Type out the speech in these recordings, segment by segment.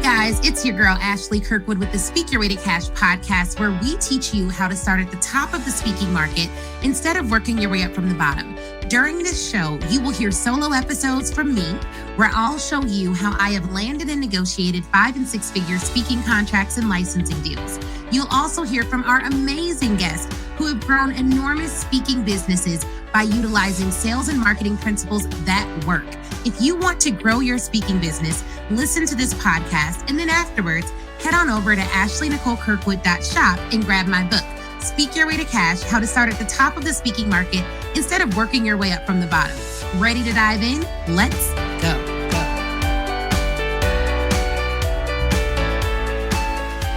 Guys, it's your girl, Ashley Kirkwood with the Speak Your Way to Cash podcast, where we teach you how to start at the top of the speaking market instead of working your way up from the bottom. During this show, you will hear solo episodes from me, where I'll show you how I have landed and negotiated 5- and 6-figure speaking contracts and licensing deals. You'll also hear from our amazing guests who have grown enormous speaking businesses by utilizing sales and marketing principles that work. If you want to grow your speaking business, listen to this podcast, and then afterwards, head on over to ashleynicolekirkwood.shop and grab my book, Speak Your Way to Cash, How to Start at the Top of the Speaking Market instead of working your way up from the bottom. Ready to dive in? Let's go.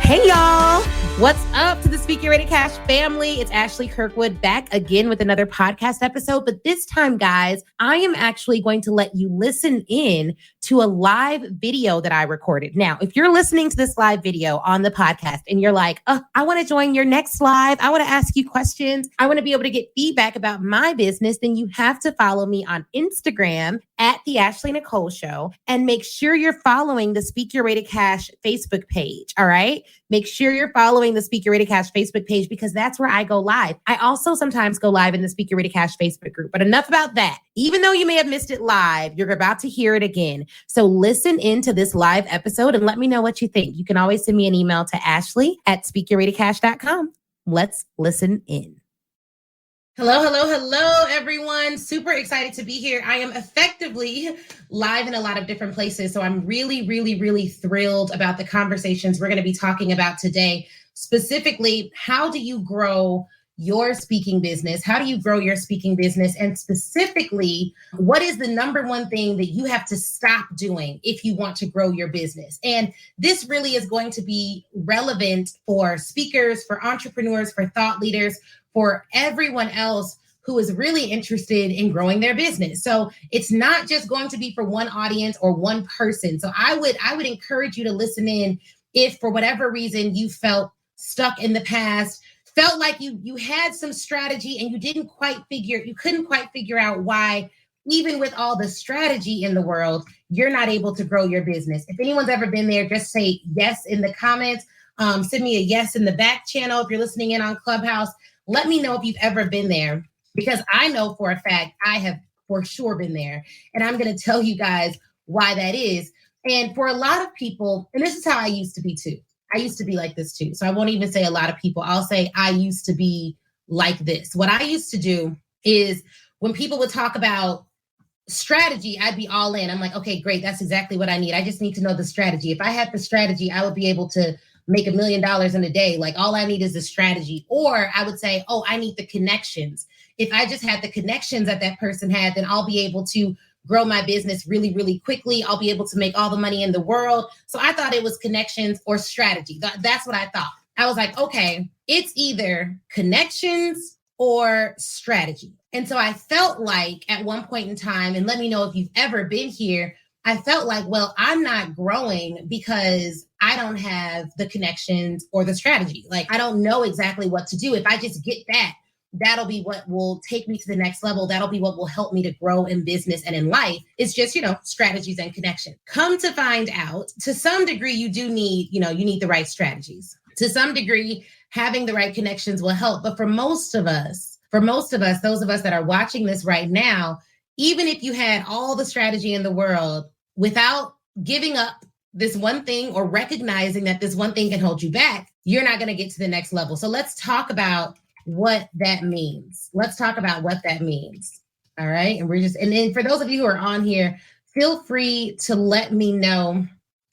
Hey, y'all. What's up to the Speak Your Way to Cash family? It's Ashley Kirkwood back again with another podcast episode. But this time, guys, I am actually going to let you listen in to a live video that I recorded. Now, if you're listening to this live video on the podcast and you're like, I want to join your next live, I want to ask you questions, I want to be able to get feedback about my business, then you have to follow me on Instagram at The Ashley Nicole Show, and make sure you're following the Speak Your Way to Cash Facebook page. All right. Make sure you're following the Speak Your Way to Cash Facebook page because that's where I go live. I also sometimes go live in the Speak Your Way to Cash Facebook group, but enough about that. Even though you may have missed it live, you're about to hear it again. So listen into this live episode and let me know what you think. You can always send me an email to ashley@speakyourwaytocash.com. Let's listen in. Hello, everyone. Super excited to be here. I am effectively live in a lot of different places. So I'm really thrilled about the conversations we're going to be talking about today. Specifically, how do you grow your speaking business? How do you grow your speaking business? And specifically, what is the number one thing that you have to stop doing if you want to grow your business? And this really is going to be relevant for speakers, for entrepreneurs, for thought leaders, for everyone else who is really interested in growing their business. So it's not just going to be for one audience or one person. So I would encourage you to listen in if for whatever reason you felt stuck in the past, felt like you had some strategy and you couldn't quite figure out why, even with all the strategy in the world, you're not able to grow your business. If anyone's ever been there, just say yes in the comments. Send me a yes in the back channel. If you're listening in on Clubhouse, let me know if you've ever been there, because I know for a fact I have for sure been there. And I'm going to tell you guys why that is. And for a lot of people, and this is how I used to be too. I used to be like this too. So I won't even say a lot of people. I'll say I used to be like this. What I used to do is when people would talk about strategy, I'd be all in. I'm like, okay, great. That's exactly what I need. I just need to know the strategy. If I had the strategy, I would be able to make $1 million in a day. Like all I need is the strategy. Or I would say, I need the connections. If I just had the connections that person had, then I'll be able to grow my business really quickly. I'll be able to make all the money in the world. So I thought it was connections or strategy. That's what I thought. I was like, okay, it's either connections or strategy. And so I felt like at one point in time, and let me know if you've ever been here, I felt like, well, I'm not growing because I don't have the connections or the strategy. Like, I don't know exactly what to do. If I just get that, that'll be what will take me to the next level. That'll be what will help me to grow in business and in life. It's just, strategies and connection. Come to find out, to some degree, you do need, you need the right strategies. To some degree, having the right connections will help. But for most of us, those of us that are watching this right now, even if you had all the strategy in the world, without giving up this one thing or recognizing that this one thing can hold you back, you're not going to get to the next level. So let's talk about what that means. All right. And then for those of you who are on here, feel free to let me know,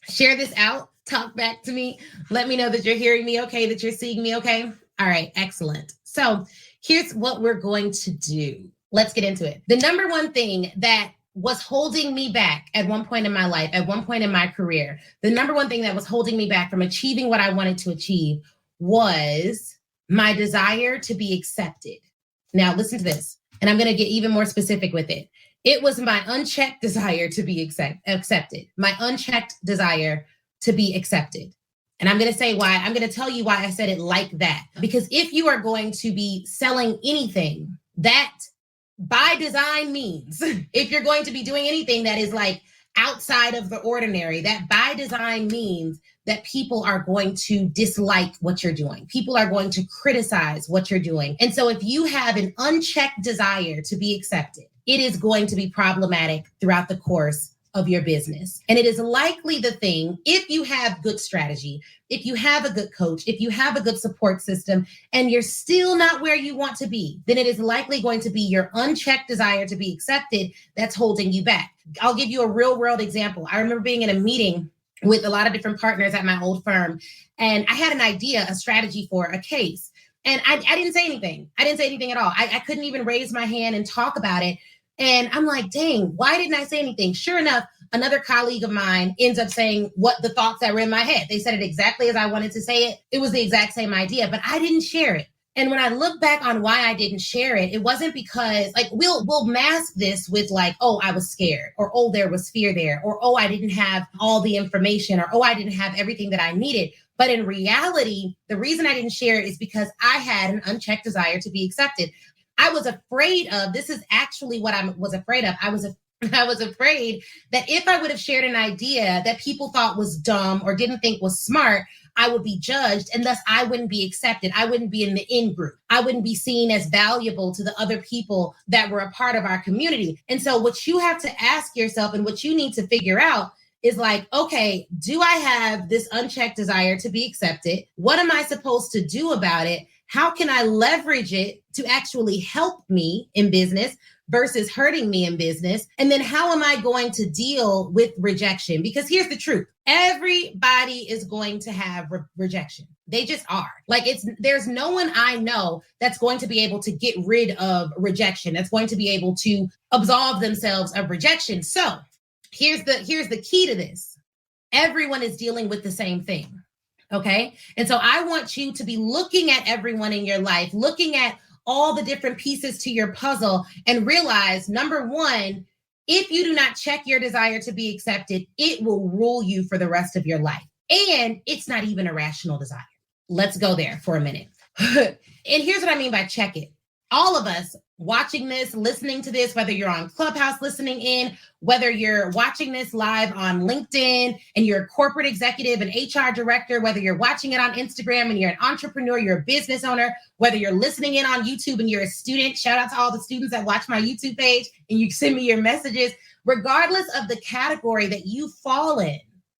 share this out, talk back to me. Let me know that you're hearing me okay, that you're seeing me okay. All right. Excellent. So here's what we're going to do. Let's get into it. The number one thing that was holding me back at one point in my life, at one point in my career, the number one thing that was holding me back from achieving what I wanted to achieve was my desire to be accepted. Now, listen to this, and I'm going to get even more specific with it. It was my unchecked desire to be accepted, my unchecked desire to be accepted. And I'm going to say why. I'm going to tell you why I said it like that. Because if you are going to be selling anything, that by design means if you're going to be doing anything that is like outside of the ordinary, that by design means that people are going to dislike what you're doing. People are going to criticize what you're doing. And so if you have an unchecked desire to be accepted, it is going to be problematic throughout the course of your business. And it is likely the thing, if you have good strategy, if you have a good coach, if you have a good support system, and you're still not where you want to be, then it is likely going to be your unchecked desire to be accepted that's holding you back. I'll give you a real world example. I remember being in a meeting with a lot of different partners at my old firm, and I had an idea, a strategy for a case. And I didn't say anything. I didn't say anything at all. I couldn't even raise my hand and talk about it. And I'm like, dang, why didn't I say anything? Sure enough, another colleague of mine ends up saying what the thoughts that were in my head. They said it exactly as I wanted to say it. It was the exact same idea, but I didn't share it. And when I look back on why I didn't share it, it wasn't because, like, we'll mask this with like, oh, I was scared, or oh, there was fear there, or oh, I didn't have all the information, or oh, I didn't have everything that I needed. But in reality, the reason I didn't share it is because I had an unchecked desire to be accepted. I was afraid of, this is actually what I was afraid of. I was afraid that if I would have shared an idea that people thought was dumb or didn't think was smart, I would be judged, and thus I wouldn't be accepted. I wouldn't be in the in group. I wouldn't be seen as valuable to the other people that were a part of our community. And so what you have to ask yourself and what you need to figure out is like, okay, do I have this unchecked desire to be accepted? What am I supposed to do about it? How can I leverage it to actually help me in business versus hurting me in business? And then how am I going to deal with rejection? Because here's the truth. Everybody is going to have rejection. They just are. Like, there's no one I know that's going to be able to get rid of rejection, that's going to be able to absolve themselves of rejection. So here's the key to this. Everyone is dealing with the same thing. Okay. And so I want you to be looking at everyone in your life, looking at all the different pieces to your puzzle, and realize, number one, if you do not check your desire to be accepted, it will rule you for the rest of your life. And it's not even a rational desire. Let's go there for a minute. And here's what I mean by check it. All of us watching this, listening to this, whether you're on Clubhouse listening in, whether you're watching this live on LinkedIn and you're a corporate executive, an HR director, whether you're watching it on Instagram and you're an entrepreneur, you're a business owner, whether you're listening in on YouTube and you're a student, shout out to all the students that watch my YouTube page and you send me your messages, regardless of the category that you fall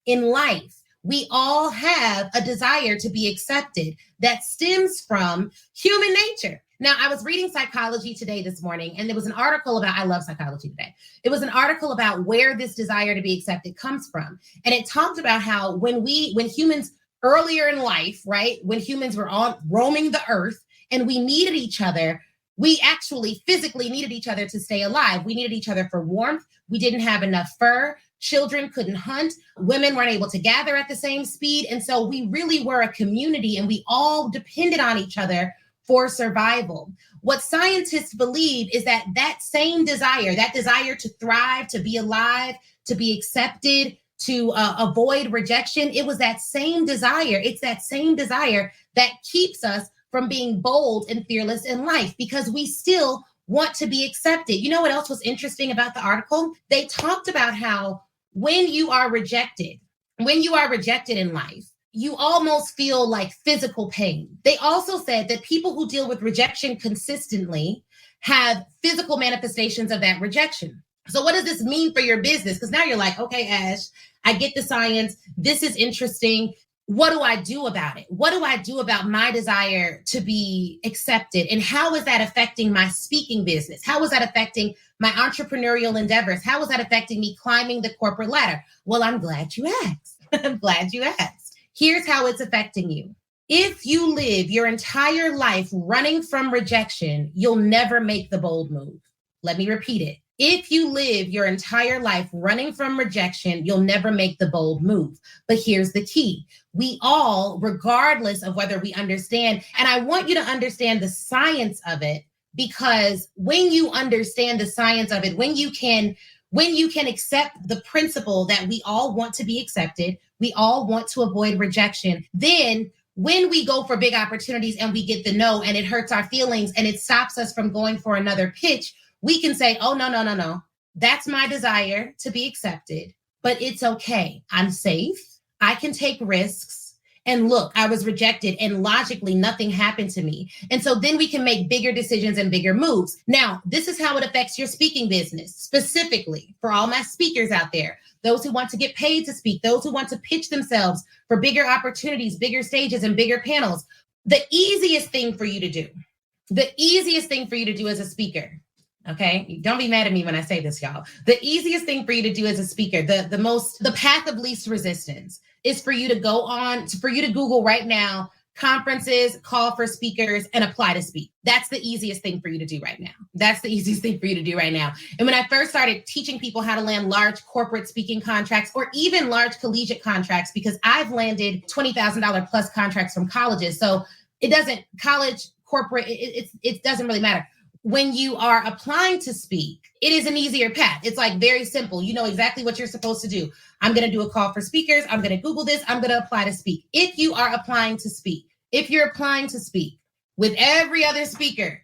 in life, we all have a desire to be accepted that stems from human nature. Now, I was reading Psychology Today this morning, and there was an article about, I love Psychology Today. It was an article about where this desire to be accepted comes from. And it talked about how when humans earlier in life, right, when humans were roaming the earth and we needed each other, we actually physically needed each other to stay alive. We needed each other for warmth. We didn't have enough fur. Children couldn't hunt. Women weren't able to gather at the same speed. And so we really were a community, and we all depended on each other for survival. What scientists believe is that same desire, that desire to thrive, to be alive, to be accepted, to avoid rejection, it was that same desire. It's that same desire that keeps us from being bold and fearless in life, because we still want to be accepted. You know what else was interesting about the article? They talked about how when you are rejected in life, you almost feel like physical pain. They also said that people who deal with rejection consistently have physical manifestations of that rejection. So what does this mean for your business? Because now you're like, okay, Ash, I get the science. This is interesting. What do I do about it? What do I do about my desire to be accepted? And how is that affecting my speaking business? How is that affecting my entrepreneurial endeavors? How is that affecting me climbing the corporate ladder? Well, I'm glad you asked. I'm glad you asked. Here's how it's affecting you. If you live your entire life running from rejection, you'll never make the bold move. Let me repeat it. If you live your entire life running from rejection, you'll never make the bold move. But here's the key. We all, regardless of whether we understand, and I want you to understand the science of it, because when you understand the science of it, when you can accept the principle that we all want to be accepted, we all want to avoid rejection, then when we go for big opportunities and we get the no and it hurts our feelings and it stops us from going for another pitch, we can say, oh, no. That's my desire to be accepted. but it's okay. I'm safe. I can take risks. And look, I was rejected and logically nothing happened to me. And so then we can make bigger decisions and bigger moves. Now, this is how it affects your speaking business, specifically for all my speakers out there, those who want to get paid to speak, those who want to pitch themselves for bigger opportunities, bigger stages, and bigger panels. The easiest thing for you to do as a speaker, okay? Don't be mad at me when I say this, y'all. The easiest thing for you to do as a speaker, the path of least resistance is for you to Google right now, conferences, call for speakers, and apply to speak. That's the easiest thing for you to do right now. And when I first started teaching people how to land large corporate speaking contracts or even large collegiate contracts, because I've landed $20,000 plus contracts from colleges. So college, corporate, it doesn't really matter. When you are applying to speak, it is an easier path. It's like very simple. You know exactly what you're supposed to do. I'm going to do a call for speakers. I'm going to Google this. I'm going to apply to speak. If you're applying to speak with every other speaker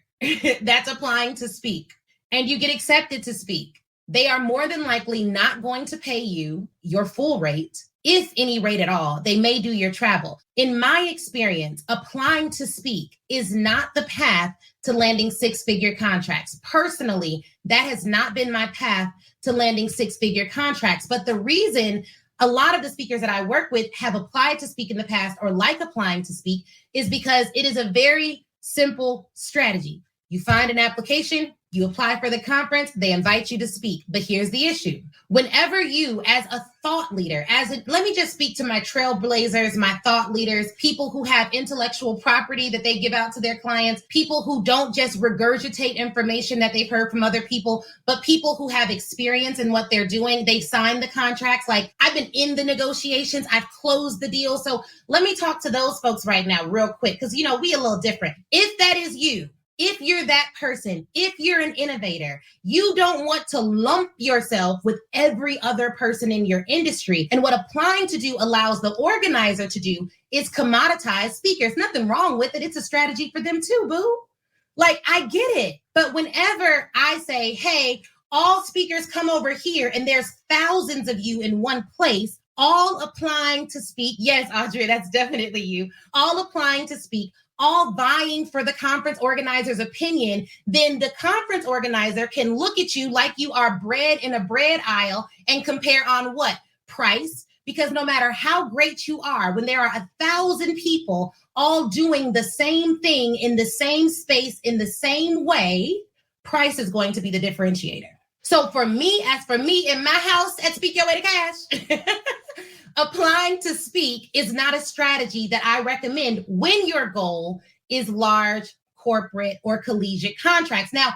that's applying to speak and you get accepted to speak, they are more than likely not going to pay you your full rate, if any rate at all. They may do your travel. In my experience, applying to speak is not the path to landing six-figure contracts. Personally, that has not been my path to landing six-figure contracts. But the reason a lot of the speakers that I work with have applied to speak in the past or like applying to speak is because it is a very simple strategy. You find an application, you apply for the conference, they invite you to speak. But here's the issue. Whenever you, as a thought leader, let me just speak to my trailblazers, my thought leaders, people who have intellectual property that they give out to their clients, people who don't just regurgitate information that they've heard from other people, but people who have experience in what they're doing. They sign the contracts. Like, I've been in the negotiations, I've closed the deal. So let me talk to those folks right now real quick, because, we a little different. If that is you, if you're that person, if you're an innovator, you don't want to lump yourself with every other person in your industry. And what applying to do allows the organizer to do is commoditize speakers. Nothing wrong with it. It's a strategy for them too, boo. Like, I get it. But whenever I say, hey, all speakers come over here and there's thousands of you in one place, all applying to speak. Yes, Audrey, that's definitely you. All applying to speak, all vying for the conference organizer's opinion, then the conference organizer can look at you like you are bread in a bread aisle and compare on what? Price. Because no matter how great you are, when there are 1,000 people all doing the same thing in the same space, in the same way, price is going to be the differentiator. So for me in my house at Speak Your Way to Cash, applying to speak is not a strategy that I recommend when your goal is large corporate or collegiate contracts. Now,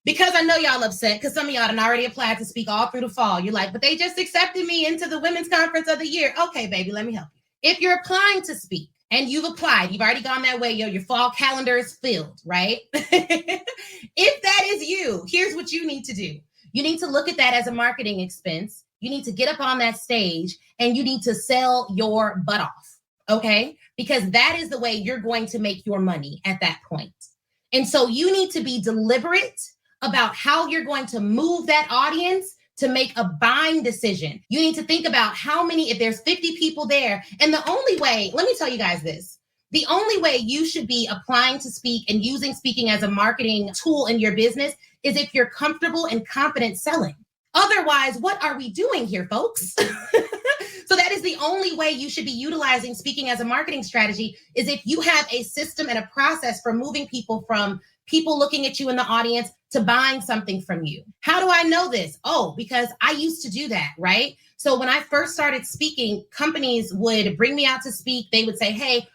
because I know y'all upset, because some of y'all done already applied to speak all through the fall. You're like, but they just accepted me into the Women's Conference of the Year. Okay, baby, let me help you. If you're applying to speak and you've applied, you've already gone that way, your fall calendar is filled, right? If that is you, here's what you need to do. You need to look at that as a marketing expense. You need to get up on that stage and you need to sell your butt off, okay? Because that is the way you're going to make your money at that point. And so you need to be deliberate about how you're going to move that audience to make a buying decision. You need to think about if there's 50 people there, and the only way, let me tell you guys this, the only way you should be applying to speak and using speaking as a marketing tool in your business is if you're comfortable and confident selling. Otherwise, what are we doing here, folks? So that is the only way you should be utilizing speaking as a marketing strategy, is if you have a system and a process for moving people from people looking at you in the audience to buying something from you. How do I know this? Oh, because I used to do that, right? So when I first started speaking, companies would bring me out to speak. They would say, hey,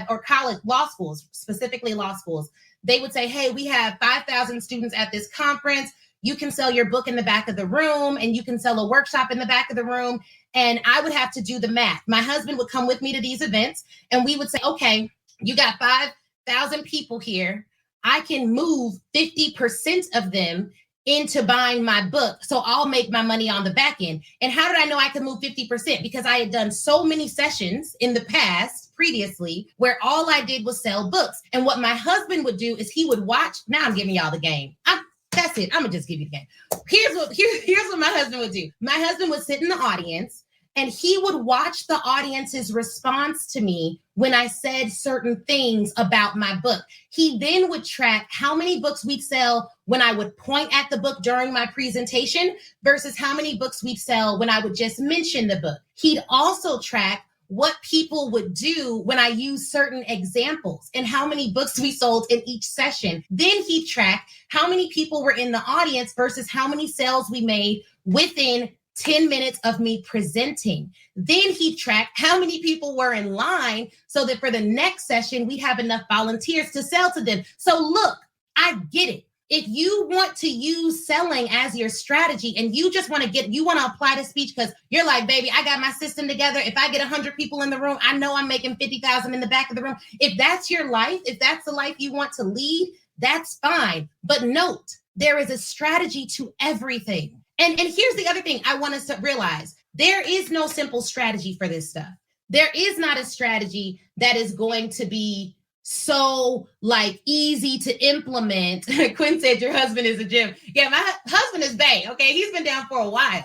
or college, law schools, specifically law schools. They would say, hey, we have 5,000 students at this conference. You can sell your book in the back of the room and you can sell a workshop in the back of the room. And I would have to do the math. My husband would come with me to these events and we would say, okay, you got 5,000 people here. I can move 50% of them into buying my book. So I'll make my money on the back end. And how did I know I could move 50%? Because I had done so many sessions in the past previously where all I did was sell books. And what my husband would do is he would watch. Now I'm giving y'all the game. That's it. I'm gonna just give you the game. Here's what my husband would do. My husband would sit in the audience and he would watch the audience's response to me when I said certain things about my book. He then would track how many books we'd sell when I would point at the book during my presentation versus how many books we'd sell when I would just mention the book. He'd also track what people would do when I use certain examples and how many books we sold in each session. Then he'd track how many people were in the audience versus how many sales we made within 10 minutes of me presenting. Then he'd track how many people were in line so that for the next session, we'd have enough volunteers to sell to them. So look, I get it. If you want to use selling as your strategy and you just want to apply the speech because you're like, baby, I got my system together. If I get 100 people in the room, I know I'm making 50,000 in the back of the room. If that's your life, if that's the life you want to lead, that's fine. But note, there is a strategy to everything. And here's the other thing I want us to realize. There is no simple strategy for this stuff. There is not a strategy that is going to be so like easy to implement. Quinn said your husband is a gym. Yeah, my husband is bae. Okay, he's been down for a while.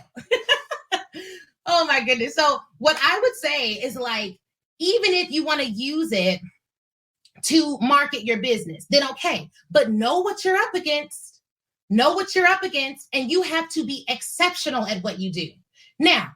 Oh my goodness. So what I would say is like, even if you want to use it to market your business, then okay, but know what you're up against. Know what you're up against, and you have to be exceptional at what you do. Now,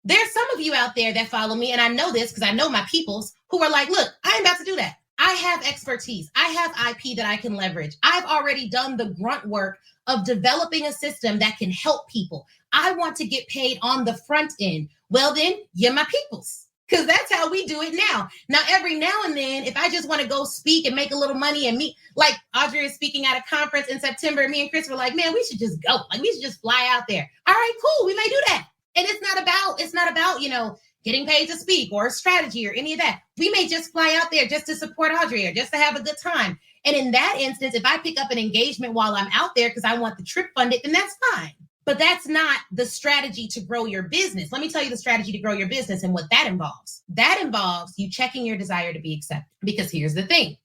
there's some of you out there that follow me, and I know this because I know my peoples who are like, look, I ain't about to do that. I have expertise. I have IP that I can leverage. I've already done the grunt work of developing a system that can help people. I want to get paid on the front end. Well, then you're my peoples, because that's how we do it now. Now, every now and then, if I just want to go speak and make a little money and meet, like Audrey is speaking at a conference in September, me and Chris were like, man, we should just go. Like, we should just fly out there. All right, cool. We may do that. And it's not about, getting paid to speak or a strategy or any of that. We may just fly out there just to support Audrey or just to have a good time. And in that instance, if I pick up an engagement while I'm out there because I want the trip funded, then that's fine. But that's not the strategy to grow your business. Let me tell you the strategy to grow your business and what that involves. That involves you checking your desire to be accepted. Because here's the thing.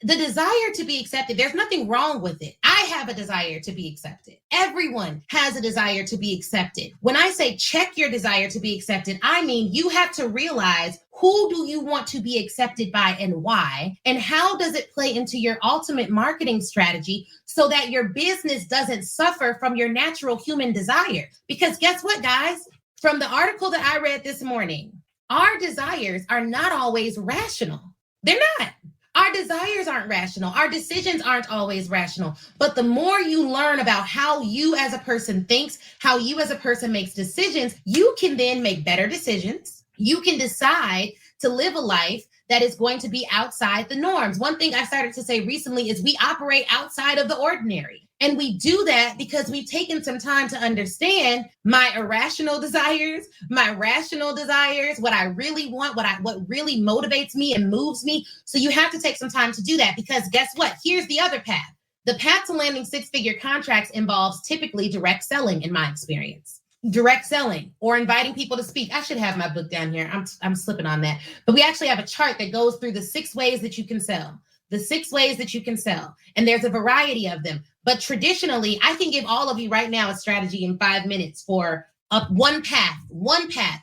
The desire to be accepted, there's nothing wrong with it. I have a desire to be accepted. Everyone has a desire to be accepted. When I say check your desire to be accepted, I mean you have to realize who do you want to be accepted by and why, and how does it play into your ultimate marketing strategy so that your business doesn't suffer from your natural human desire. Because guess what, guys? From the article that I read this morning, our desires are not always rational. They're not. Our desires aren't rational. Our decisions aren't always rational. But the more you learn about how you as a person thinks, how you as a person makes decisions, you can then make better decisions. You can decide to live a life that is going to be outside the norms. One thing I started to say recently is we operate outside of the ordinary. And we do that because we've taken some time to understand my irrational desires, my rational desires, what I really want, what really motivates me and moves me. So you have to take some time to do that because guess what? Here's the other path. The path to landing six-figure contracts involves typically direct selling in my experience. Direct selling or inviting people to speak. I should have my book down here. I'm slipping on that. But we actually have a chart that goes through the 6 ways that you can sell. The 6 ways that you can sell. And there's a variety of them. But traditionally, I can give all of you right now a strategy in 5 minutes for one path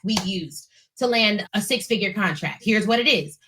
we've used to land a 6-figure contract. Here's what it is.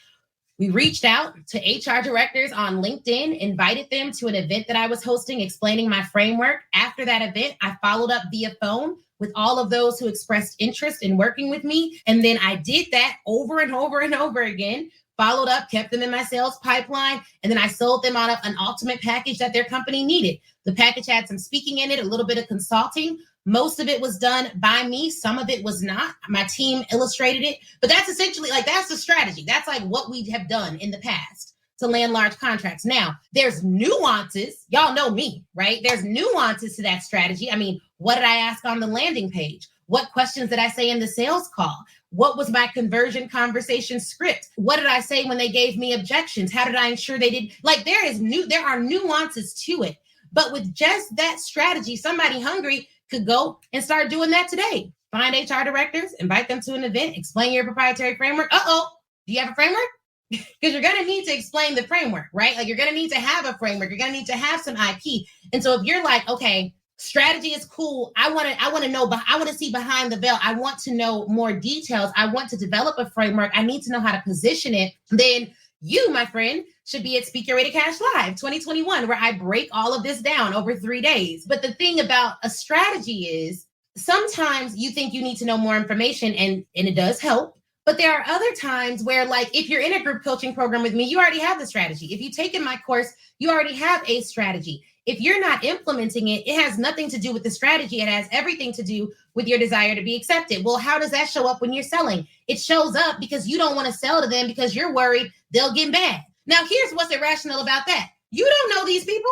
We reached out to HR directors on LinkedIn, invited them to an event that I was hosting, explaining my framework. After that event, I followed up via phone with all of those who expressed interest in working with me. And then I did that over and over and over again. Followed up, kept them in my sales pipeline, and then I sold them on an ultimate package that their company needed. The package had some speaking in it, a little bit of consulting. Most of it was done by me. Some of it was not. My team illustrated it. But that's essentially that's the strategy. That's like what we have done in the past to land large contracts. Now, there's nuances. Y'all know me, right? There's nuances to that strategy. I mean, what did I ask on the landing page? What questions did I say in the sales call? What was my conversion conversation script? What did I say when they gave me objections? How did I ensure they did? There are nuances to it. But with just that strategy, somebody hungry could go and start doing that today. Find HR directors, invite them to an event, explain your proprietary framework. Do you have a framework? because you're going to need to explain the framework, right? Like you're going to need to have a framework. You're going to need to have some IP. And so if you're like, okay, strategy is cool. I want to know, but I want to see behind the veil. I want to know more details. I want to develop a framework. I need to know how to position it. Then you, my friend, should be at Speak Your Way to Cash Live 2021, where I break all of this down over 3 days. But the thing about a strategy is sometimes you think you need to know more information, and it does help. But there are other times where, like, if you're in a group coaching program with me, you already have the strategy. If you've taken my course, you already have a strategy. If you're not implementing it, it has nothing to do with the strategy. It has everything to do with your desire to be accepted. Well, how does that show up when you're selling? It shows up because you don't want to sell to them because you're worried they'll get mad. Now, here's what's irrational about that. You don't know these people.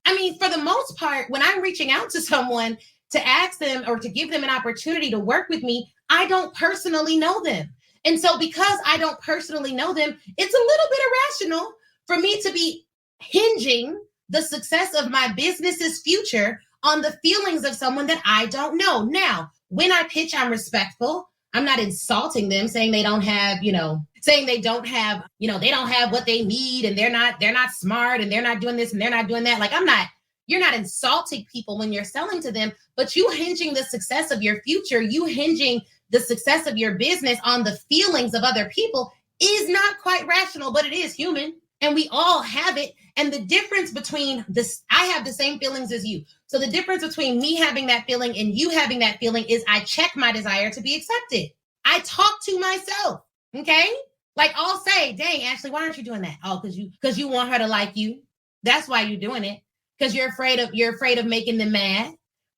I mean, for the most part, when I'm reaching out to someone to ask them or to give them an opportunity to work with me, I don't personally know them. And so because I don't personally know them, it's a little bit irrational for me to be hinging the success of my business's future on the feelings of someone that I don't know. Now, when I pitch, I'm respectful. I'm not insulting them, saying they don't have, saying they don't have, they don't have what they need and they're not smart and they're not doing this and they're not doing that. Like you're not insulting people when you're selling to them, but you hinging the success of your future, you hinging the success of your business on the feelings of other people is not quite rational, but it is human. And we all have it. And the difference between this, I have the same feelings as you. So the difference between me having that feeling and you having that feeling is I check my desire to be accepted. I talk to myself. Okay. Like I'll say, dang, Ashley, why aren't you doing that? Oh, because you want her to like you. That's why you're doing it. Because you're afraid of making them mad.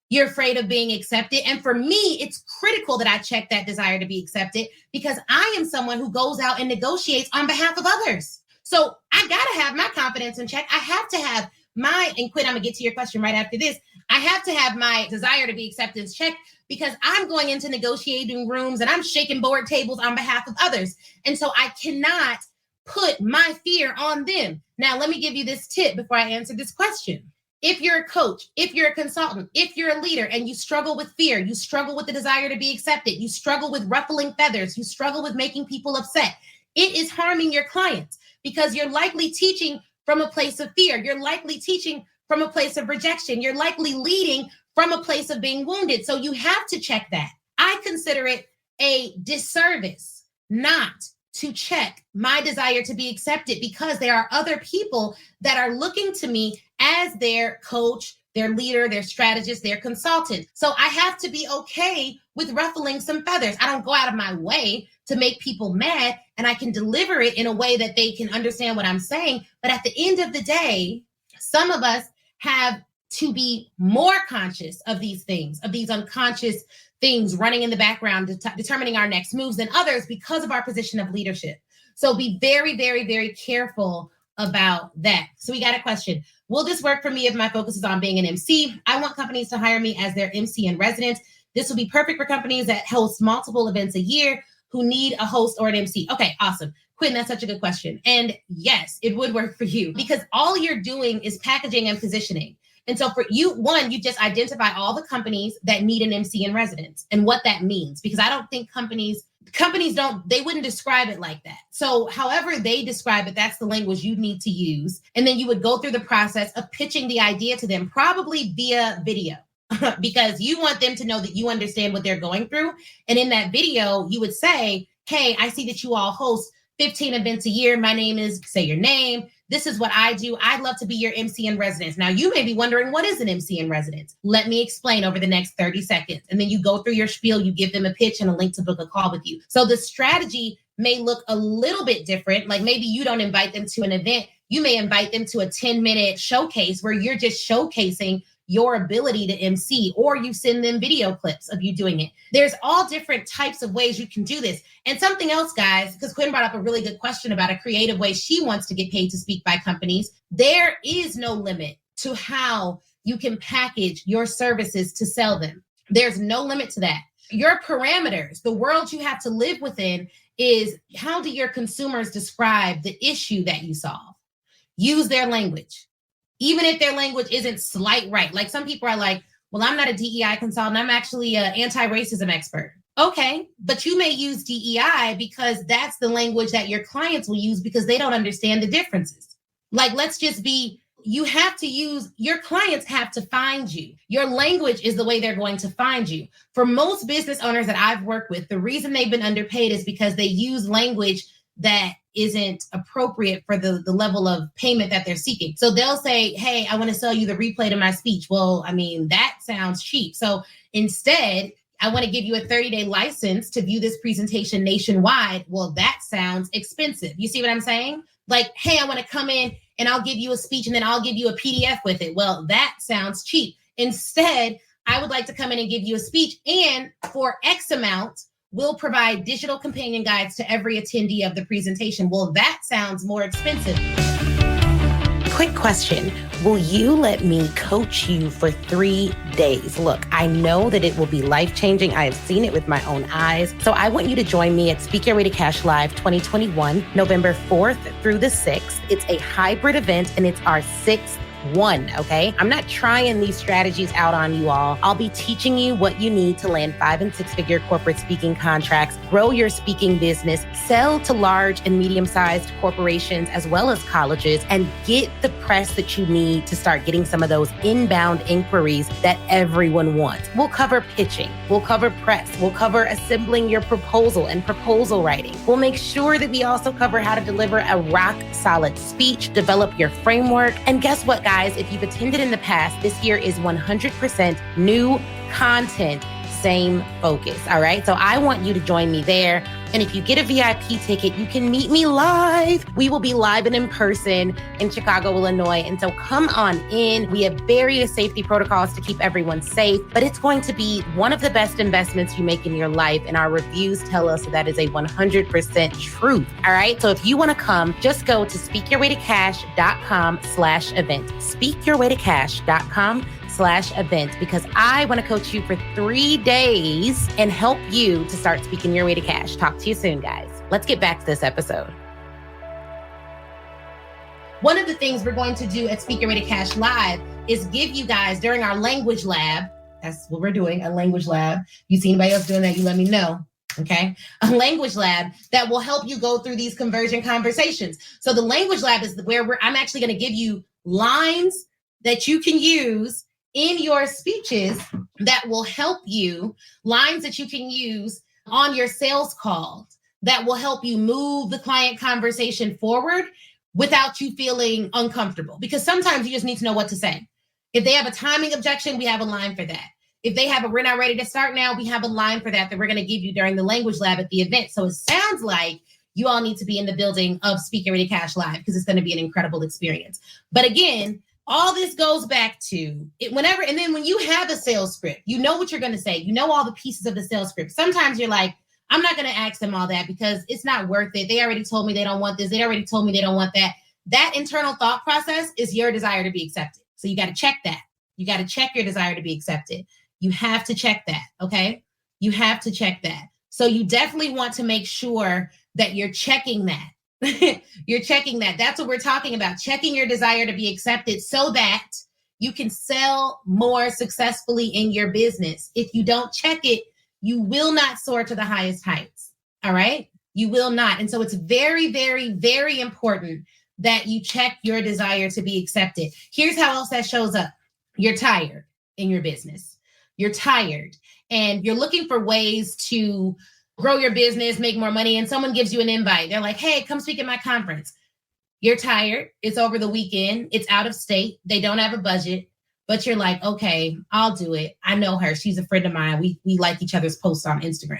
You're afraid of being accepted. And for me, it's critical that I check that desire to be accepted because I am someone who goes out and negotiates on behalf of others. So I got to have my confidence in check. I have to have and Quinn, I'm going to get to your question right after this. I have to have my desire to be accepted checked because I'm going into negotiating rooms and I'm shaking board tables on behalf of others. And so I cannot put my fear on them. Now, let me give you this tip before I answer this question. If you're a coach, if you're a consultant, if you're a leader and you struggle with fear, you struggle with the desire to be accepted, you struggle with ruffling feathers, you struggle with making people upset, it is harming your clients because you're likely teaching from a place of fear. You're likely teaching from a place of rejection. You're likely leading from a place of being wounded. So you have to check that. I consider it a disservice not to check my desire to be accepted because there are other people that are looking to me as their coach, their leader, their strategist, their consultant. So I have to be okay with ruffling some feathers. I don't go out of my way to make people mad, and I can deliver it in a way that they can understand what I'm saying. But at the end of the day, some of us have to be more conscious of these things, of these unconscious things running in the background, determining our next moves than others because of our position of leadership. So be very, very, very careful about that. So we got a question. Will this work for me if my focus is on being an MC? I want companies to hire me as their MC in residence. This will be perfect for companies that host multiple events a year who need a host or an MC. Okay, awesome. Quinn, that's such a good question. And yes, it would work for you because all you're doing is packaging and positioning. And so for you, one, you just identify all the companies that need an MC in residence and what that means, because I don't think companies they wouldn't describe it like that. So however they describe it, that's the language you need to use. And then you would go through the process of pitching the idea to them, probably via video, because you want them to know that you understand what they're going through. And in that video, you would say, hey, I see that you all host 15 events a year. My name is, say your name. This is what I do. I'd love to be your MC in residence. Now, you may be wondering, what is an MC in residence? Let me explain over the next 30 seconds. And then you go through your spiel, you give them a pitch and a link to book a call with you. So the strategy may look a little bit different. Like maybe you don't invite them to an event. You may invite them to a 10-minute showcase where you're just showcasing your ability to MC, or you send them video clips of you doing it. There's all different types of ways you can do this. And something else, guys, because Quinn brought up a really good question about a creative way she wants to get paid to speak by companies. There is no limit to how you can package your services to sell them. There's no limit to that. Your parameters, the world you have to live within is how do your consumers describe the issue that you solve? Use their language. Even if their language isn't slight right. Like some people are like, well, I'm not a DEI consultant. I'm actually an anti-racism expert. Okay, but you may use DEI because that's the language that your clients will use because they don't understand the differences. Like, you have to use, your clients have to find you. Your language is the way they're going to find you. For most business owners that I've worked with, the reason they've been underpaid is because they use language that isn't appropriate for the level of payment that they're seeking. So they'll say, hey, I want to sell you the replay to my speech. Well, I mean, that sounds cheap. So instead, I want to give you a 30-day license to view this presentation nationwide. Well, that sounds expensive. You see what I'm saying? Like, hey, I want to come in and I'll give you a speech and then I'll give you a PDF with it. Well, that sounds cheap. Instead, I would like to come in and give you a speech, and for X amount, we'll provide digital companion guides to every attendee of the presentation. Well, that sounds more expensive. Quick question. Will you let me coach you for 3 days? Look, I know that it will be life-changing. I have seen it with my own eyes. So I want you to join me at Speak Your Way to Cash Live 2021, November 4th through the 6th. It's a hybrid event and it's our 6th one, okay? I'm not trying these strategies out on you all. I'll be teaching you what you need to land 5- and 6-figure corporate speaking contracts, grow your speaking business, sell to large and medium-sized corporations as well as colleges, and get the press that you need to start getting some of those inbound inquiries that everyone wants. We'll cover pitching. We'll cover press. We'll cover assembling your proposal and proposal writing. We'll make sure that we also cover how to deliver a rock-solid speech, develop your framework, and guess what, guys? If you've attended in the past, this year is 100% new content, same focus, all right? So I want you to join me there. And if you get a VIP ticket, you can meet me live. We will be live and in person in Chicago, Illinois. And so come on in. We have various safety protocols to keep everyone safe, but it's going to be one of the best investments you make in your life. And our reviews tell us that is a 100% truth. All right. So if you want to come, just go to speakyourwaytocash.com/event. Speakyourwaytocash.com/event, because I want to coach you for 3 days and help you to start speaking your way to cash. Talk to you soon, guys. Let's get back to this episode. One of the things we're going to do at Speak Your Way to Cash Live is give you guys during our language lab, that's what we're doing, a language lab. You see anybody else doing that, you let me know. Okay. A language lab that will help you go through these conversion conversations. So the language lab is where I'm actually going to give you lines that you can use in your speeches that will help you, lines that you can use on your sales calls that will help you move the client conversation forward without you feeling uncomfortable. Because sometimes you just need to know what to say. If they have a timing objection, we have a line for that. If they have we're not ready to start now, we have a line for that we're going to give you during the language lab at the event. So it sounds like you all need to be in the building of Speak Your Way to Cash Live because it's going to be an incredible experience. But again, all this goes back to it whenever, and then when you have a sales script, you know what you're going to say, you know all the pieces of the sales script. Sometimes you're like, I'm not going to ask them all that because it's not worth it. They already told me they don't want this. They already told me they don't want that. That internal thought process is your desire to be accepted. So you got to check that. You got to check your desire to be accepted. You have to check that. Okay. You have to check that. So you definitely want to make sure that you're checking that. You're checking that. That's what we're talking about. Checking your desire to be accepted so that you can sell more successfully in your business. If you don't check it, you will not soar to the highest heights. All right. You will not. And so it's very, very, very important that you check your desire to be accepted. Here's how else that shows up. You're tired in your business. You're tired and you're looking for ways to grow your business, make more money, and someone gives you an invite. They're like, hey, come speak at my conference. You're tired. It's over the weekend. It's out of state. They don't have a budget, but you're like, okay, I'll do it. I know her. She's a friend of mine. We like each other's posts on Instagram.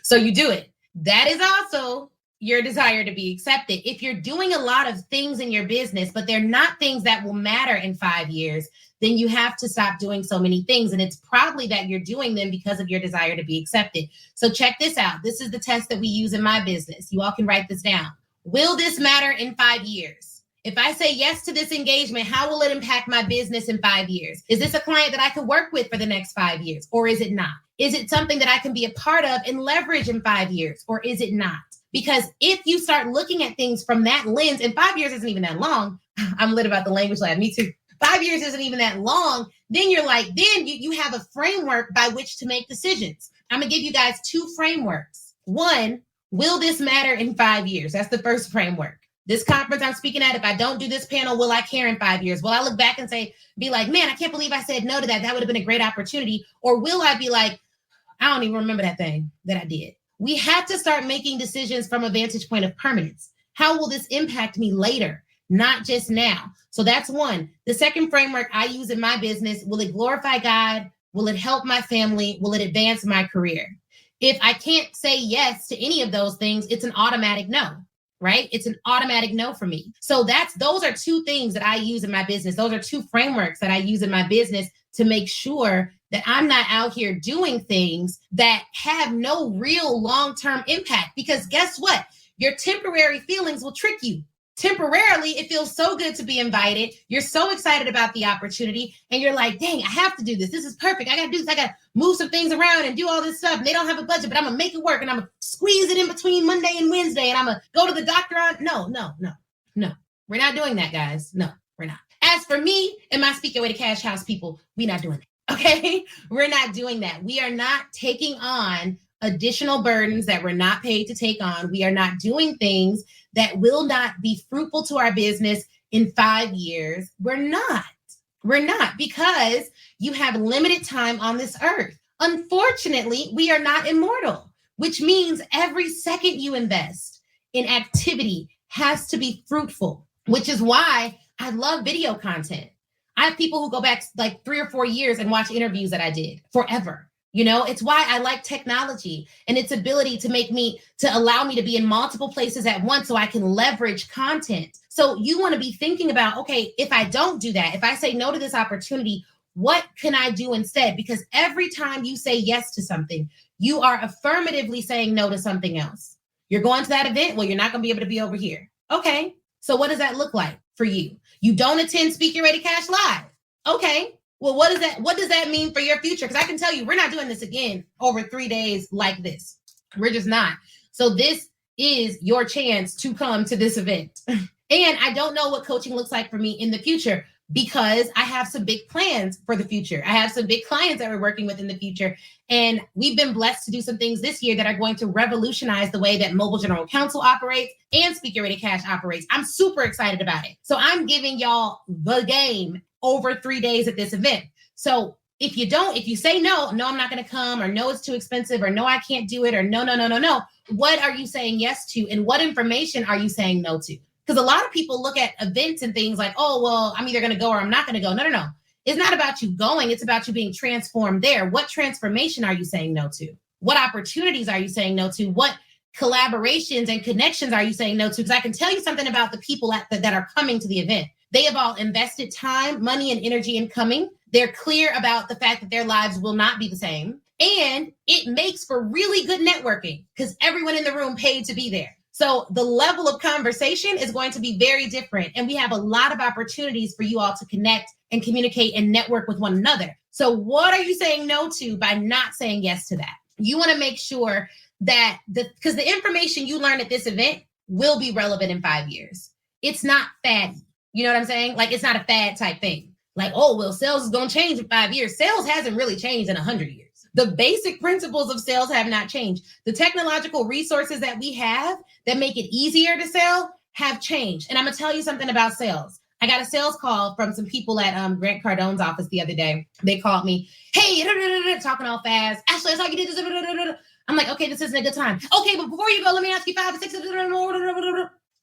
So you do it. That is also your desire to be accepted. If you're doing a lot of things in your business, but they're not things that will matter in 5 years, then you have to stop doing so many things. And it's probably that you're doing them because of your desire to be accepted. So check this out. This is the test that we use in my business. You all can write this down. Will this matter in 5 years? If I say yes to this engagement, how will it impact my business in 5 years? Is this a client that I can work with for the next 5 years? Or is it not? Is it something that I can be a part of and leverage in 5 years? Or is it not? Because if you start looking at things from that lens, and 5 years isn't even that long, I'm lit about the language lab, me too. 5 years isn't even that long. Then you're like, then you have a framework by which to make decisions. I'm going to give you guys 2 frameworks. One, will this matter in 5 years? That's the first framework. This conference I'm speaking at, if I don't do this panel, will I care in 5 years? Will I look back and be like, man, I can't believe I said no to that. That would have been a great opportunity. Or will I be like, I don't even remember that thing that I did. We have to start making decisions from a vantage point of permanence. How will this impact me later, not just now? So that's one. The second framework I use in my business, will it glorify God? Will it help my family? Will it advance my career? If I can't say yes to any of those things, it's an automatic no, right? It's an automatic no for me. So those are 2 things that I use in my business. Those are 2 frameworks that I use in my business to make sure that I'm not out here doing things that have no real long-term impact. Because guess what? Your temporary feelings will trick you. Temporarily, it feels so good to be invited. You're so excited about the opportunity. And you're like, dang, I have to do this. This is perfect. I got to do this. I got to move some things around and do all this stuff. And they don't have a budget, but I'm going to make it work. And I'm going to squeeze it in between Monday and Wednesday. And I'm going to go to the doctor on. No. We're not doing that, guys. No, we're not. As for me and my Speak Your Way to Cash House people, we're not doing that. Okay? We're not doing that. We are not taking on additional burdens that we're not paid to take on. We are not doing things that will not be fruitful to our business in 5 years. We're not because you have limited time on this earth. Unfortunately, we are not immortal, which means every second you invest in activity has to be fruitful, which is why I love video content. I have people who go back like 3 or 4 years and watch interviews that I did forever. It's why I like technology and its ability to allow me to be in multiple places at once so I can leverage content. So you want to be thinking about, okay, if I don't do that, if I say no to this opportunity, what can I do instead? Because every time you say yes to something, you are affirmatively saying no to something else. You're going to that event? Well, you're not going to be able to be over here. Okay. So what does that look like for you? You don't attend Speak Your Way to Cash Live. Okay. Well, what does that mean for your future? Because I can tell you, we're not doing this again over 3 days like this. We're just not. So this is your chance to come to this event. And I don't know what coaching looks like for me in the future because I have some big plans for the future. I have some big clients that we're working with in the future. And we've been blessed to do some things this year that are going to revolutionize the way that Mobile General Counsel operates and Speak Your Way to Cash operates. I'm super excited about it. So I'm giving y'all the game over 3 days at this event. So if you say no, I'm not going to come, or no, it's too expensive, or no, I can't do it, or no, what are you saying yes to? And what information are you saying no to? Because a lot of people look at events and things like, oh, well, I'm either going to go or I'm not going to go. No. It's not about you going. It's about you being transformed there. What transformation are you saying no to? What opportunities are you saying no to? What collaborations and connections are you saying no to? Because I can tell you something about the people that are coming to the event. They have all invested time, money, and energy in coming. They're clear about the fact that their lives will not be the same. And it makes for really good networking because everyone in the room paid to be there. So the level of conversation is going to be very different. And we have a lot of opportunities for you all to connect and communicate and network with one another. So what are you saying no to by not saying yes to that? You want to make sure that because the information you learn at this event will be relevant in 5 years. It's not faddy. You know what I'm saying? Like, it's not a fad type thing. Like, oh, well, sales is going to change in 5 years. Sales hasn't really changed in 100 years. The basic principles of sales have not changed. The technological resources that we have that make it easier to sell have changed. And I'm going to tell you something about sales. I got a sales call from some people at Grant Cardone's office the other day. They called me, hey, talking all fast. Ashley, I saw you did this. I'm like, okay, this isn't a good time. Okay, but before you go, let me ask you 5 or 6.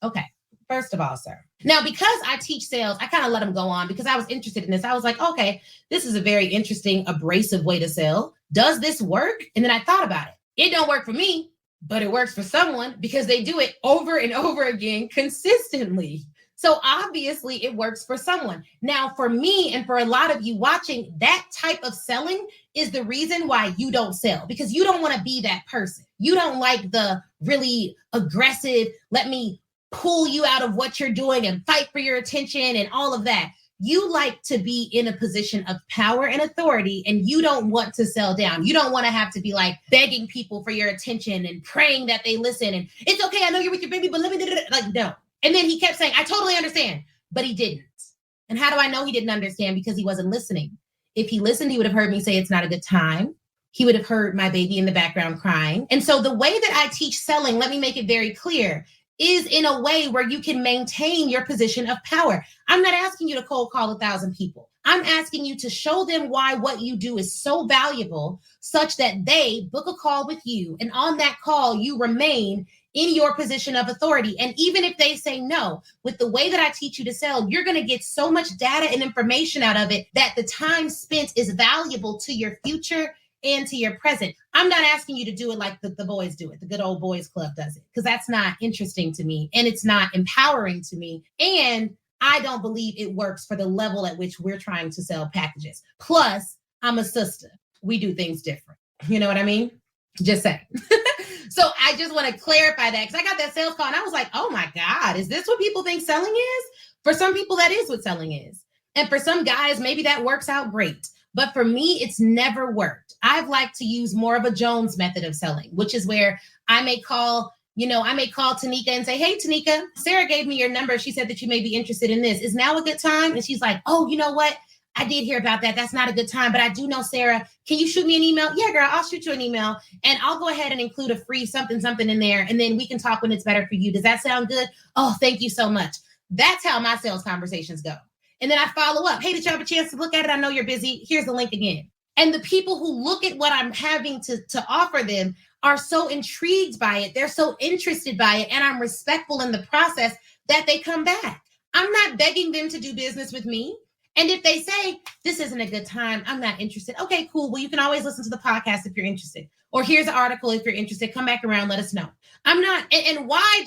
Okay. First of all, sir. Now, because I teach sales, I kind of let them go on because I was interested in this. I was like, okay, this is a very interesting, abrasive way to sell. Does this work? And then I thought about it. It don't work for me, but it works for someone because they do it over and over again consistently. So obviously it works for someone. Now, for me and for a lot of you watching, that type of selling is the reason why you don't sell, because you don't want to be that person. You don't like the really aggressive, let me pull you out of what you're doing and fight for your attention and all of that. You like to be in a position of power and authority, and you don't want to sell down. You don't want to have to be like begging people for your attention and praying that they listen. And it's okay, I know you're with your baby, but let me do it. Like, no. And then he kept saying, I totally understand, but he didn't. And how do I know he didn't understand? Because he wasn't listening. If he listened, he would have heard me say it's not a good time. He would have heard my baby in the background crying. And so the way that I teach selling, let me make it very clear, is in a way where you can maintain your position of power. I'm not asking you to cold call 1,000 people. I'm asking you to show them why what you do is so valuable, such that they book a call with you. And on that call, you remain in your position of authority. And even if they say no, with the way that I teach you to sell, you're going to get so much data and information out of it that the time spent is valuable to your future and to your present. I'm not asking you to do it like the boys do it. The good old boys club does it, because that's not interesting to me and it's not empowering to me. And I don't believe it works for the level at which we're trying to sell packages. Plus, I'm a sister. We do things different. You know what I mean? Just saying. So I just want to clarify that, because I got that sales call and I was like, oh my God, is this what people think selling is? For some people, that is what selling is. And for some guys, maybe that works out great. But for me, it's never worked. I've liked to use more of a Jones method of selling, which is where I may call Tanika and say, hey, Tanika, Sarah gave me your number. She said that you may be interested in this. Is now a good time? And she's like, oh, you know what? I did hear about that. That's not a good time, but I do know Sarah. Can you shoot me an email? Yeah, girl, I'll shoot you an email and I'll go ahead and include a free something in there. And then we can talk when it's better for you. Does that sound good? Oh, thank you so much. That's how my sales conversations go. And then I follow up. Hey, did you have a chance to look at it? I know you're busy. Here's the link again. And the people who look at what I'm having to offer them are so intrigued by it. They're so interested by it. And I'm respectful in the process that they come back. I'm not begging them to do business with me. And if they say, this isn't a good time, I'm not interested. Okay, cool. Well, you can always listen to the podcast if you're interested. Or here's an article if you're interested. Come back around, let us know. I'm not. And why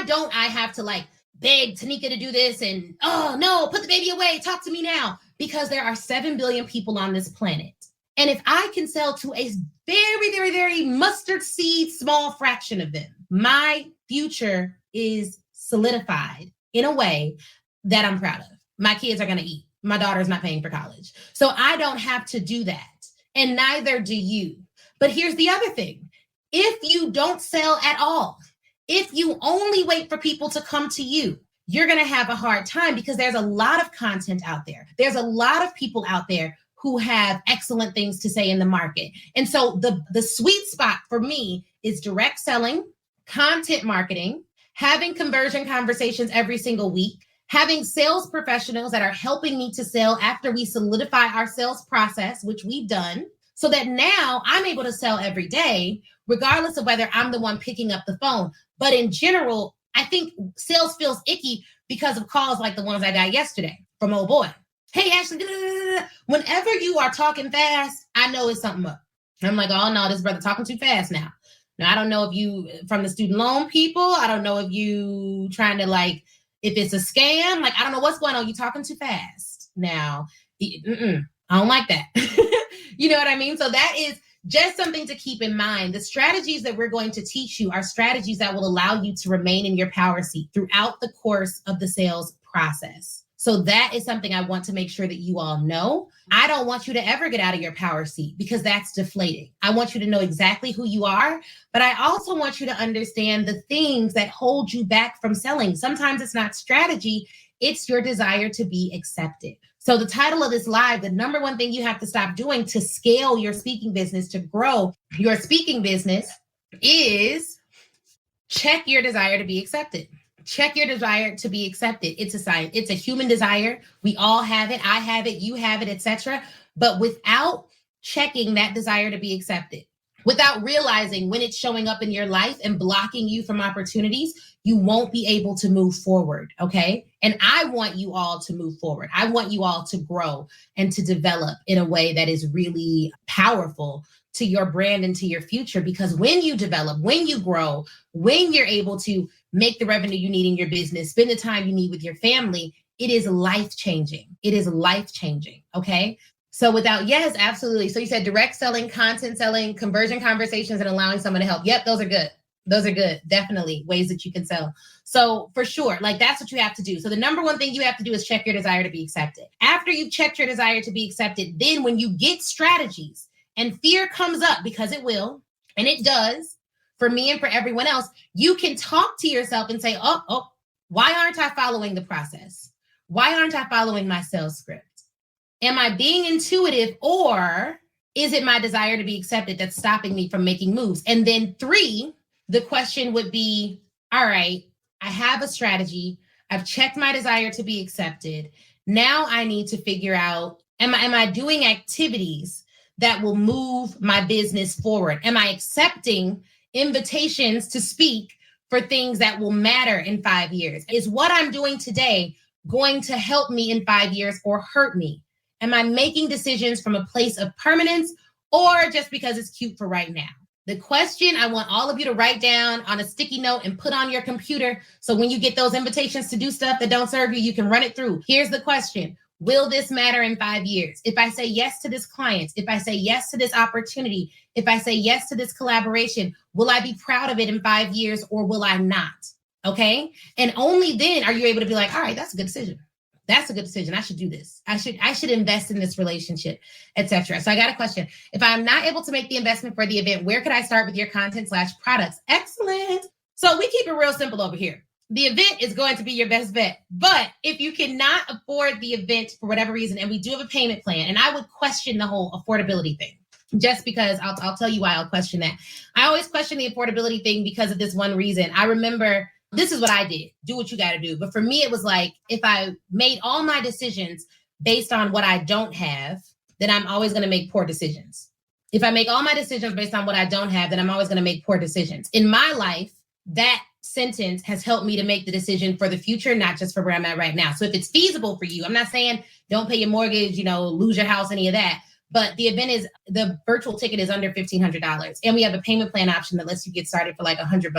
don't I have to like beg Tanika to do this? And, oh, no, put the baby away. Talk to me now. Because there are 7 billion people on this planet. And if I can sell to a very, very, very mustard seed small fraction of them, my future is solidified in a way that I'm proud of. My kids are going to eat. My daughter's not paying for college. So I don't have to do that. And neither do you. But here's the other thing. If you don't sell at all, if you only wait for people to come to you, you're going to have a hard time, because there's a lot of content out there. There's a lot of people out there who have excellent things to say in the market. And so the sweet spot for me is direct selling, content marketing, having conversion conversations every single week, having sales professionals that are helping me to sell after we solidify our sales process, which we've done, so that now I'm able to sell every day, regardless of whether I'm the one picking up the phone. But in general, I think sales feels icky because of calls like the ones I got yesterday from old boy. Hey, Ashley, whenever you are talking fast, I know it's something up. I'm like, oh no, this brother talking too fast now. Now, I don't know if you from the student loan people. I don't know if you trying to if it's a scam, I don't know what's going on. You talking too fast now. I don't like that. You know what I mean? So that is just something to keep in mind. The strategies that we're going to teach you are strategies that will allow you to remain in your power seat throughout the course of the sales process. So that is something I want to make sure that you all know. I don't want you to ever get out of your power seat, because that's deflating. I want you to know exactly who you are, but I also want you to understand the things that hold you back from selling. Sometimes it's not strategy, it's your desire to be accepted. So the title of this live, the number one thing you have to stop doing to scale your speaking business, to grow your speaking business, is check your desire to be accepted. Check your desire to be accepted. It's a sign. It's a human desire. We all have it. I have it. You have it, etc. But without checking that desire to be accepted, without realizing when it's showing up in your life and blocking you from opportunities, you won't be able to move forward. Okay. And I want you all to move forward. I want you all to grow and to develop in a way that is really powerful to your brand and to your future. Because when you develop, when you grow, when you're able to make the revenue you need in your business, spend the time you need with your family, it is life-changing. It is life-changing. Okay. So yes, absolutely. So you said direct selling, content selling, conversion conversations, and allowing someone to help. Yep, those are good. Those are good. Definitely ways that you can sell. So for sure, that's what you have to do. So the number one thing you have to do is check your desire to be accepted. After you've checked your desire to be accepted, then when you get strategies and fear comes up, because it will, and it does, for me and for everyone else, you can talk to yourself and say, oh, why aren't I following the process? why aren't I following my sales script? Am I being intuitive, or is it my desire to be accepted that's stopping me from making moves? And then 3, the question would be, all right, I have a strategy. I've checked my desire to be accepted. Now I need to figure out, am I doing activities that will move my business forward? Am I accepting invitations to speak for things that will matter in 5 years? Is what I'm doing today going to help me in 5 years or hurt me? Am I making decisions from a place of permanence, or just because it's cute for right now? The question I want all of you to write down on a sticky note and put on your computer, so when you get those invitations to do stuff that don't serve you, you can run it through. Here's the question. Will this matter in 5 years? If I say yes to this client, if I say yes to this opportunity, if I say yes to this collaboration, will I be proud of it in 5 years, or will I not? Okay. And only then are you able to be like, all right, that's a good decision. That's a good decision. I should do this. I should invest in this relationship, etc. So I got a question. If I'm not able to make the investment for the event, where could I start with your content/products? Excellent. So we keep it real simple over here. The event is going to be your best bet. But if you cannot afford the event for whatever reason, and we do have a payment plan, and I would question the whole affordability thing, just because I'll tell you why I'll question that. I always question the affordability thing because of this one reason. I remember, this is what I did. Do what you got to do. But for me, it was like, if I made all my decisions based on what I don't have, then I'm always going to make poor decisions. If I make all my decisions based on what I don't have, then I'm always going to make poor decisions. In my life, that sentence has helped me to make the decision for the future, not just for where I'm at right now. So if it's feasible for you, I'm not saying don't pay your mortgage, lose your house, any of that. But the event is, the virtual ticket is under $1,500. And we have a payment plan option that lets you get started for like $100.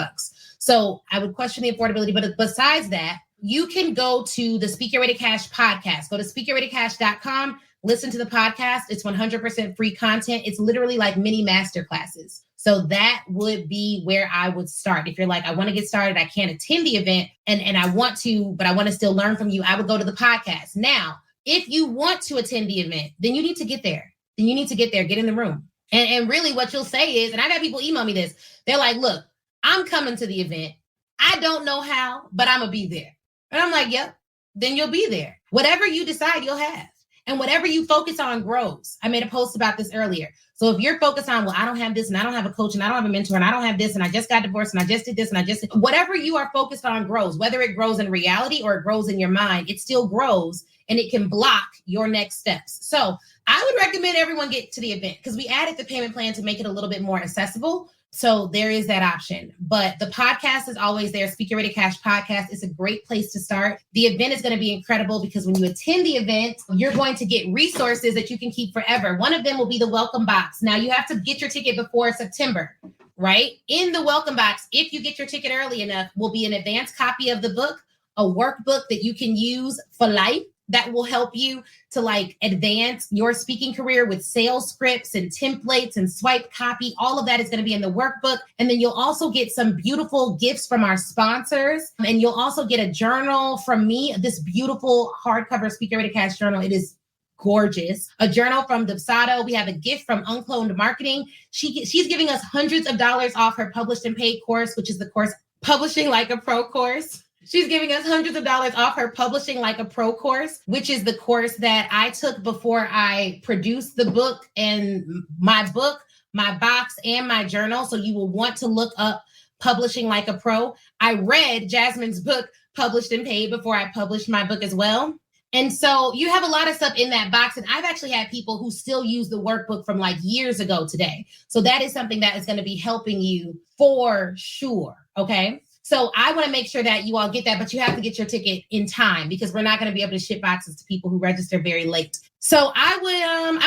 So I would question the affordability. But besides that, you can go to the Speak Your Way to Cash podcast. Go to speakyouwaytocash.com, listen to the podcast. It's 100% free content. It's literally like mini masterclasses. So that would be where I would start. If you're like, I want to get started, I can't attend the event and I want to, but I want to still learn from you, I would go to the podcast. Now, if you want to attend the event, then you need to get there. Get in the room. And really what you'll say is, and I've had people email me this, they're like, look, I'm coming to the event. I don't know how, but I'm going to be there. And I'm like, yep, then you'll be there. Whatever you decide, you'll have. And whatever you focus on grows. I made a post about this earlier. So if you're focused on, well, I don't have this and I don't have a coach and I don't have a mentor and I don't have this and I just got divorced and I just did this and whatever you are focused on grows. Whether it grows in reality or it grows in your mind, it still grows and it can block your next steps. So I would recommend everyone get to the event because we added the payment plan to make it a little bit more accessible. So there is that option. But the podcast is always there. Speak Your Way to Cash podcast is a great place to start. The event is going to be incredible because when you attend the event, you're going to get resources that you can keep forever. One of them will be the welcome box. Now you have to get your ticket before September, right? In the welcome box, if you get your ticket early enough, will be an advanced copy of the book, a workbook that you can use for life that will help you to like advance your speaking career with sales scripts and templates and swipe copy. All of that is going to be in the workbook. And then you'll also get some beautiful gifts from our sponsors. And you'll also get a journal from me, this beautiful hardcover Speak Your Way to Cash journal. It is gorgeous. A journal from Dubsado. We have a gift from Uncloned Marketing. She's giving us hundreds of dollars off her published and paid course, which is the course Publishing Like a Pro course. She's giving us hundreds of dollars off her Publishing Like a Pro course, which is the course that I took before I produced the book and my box, and my journal. So you will want to look up Publishing Like a Pro. I read Jasmine's book, Published and Paid, before I published my book as well. And so you have a lot of stuff in that box. And I've actually had people who still use the workbook from like years ago today. So that is something that is going to be helping you for sure. Okay. So I want to make sure that you all get that, but you have to get your ticket in time because we're not going to be able to ship boxes to people who register very late. So I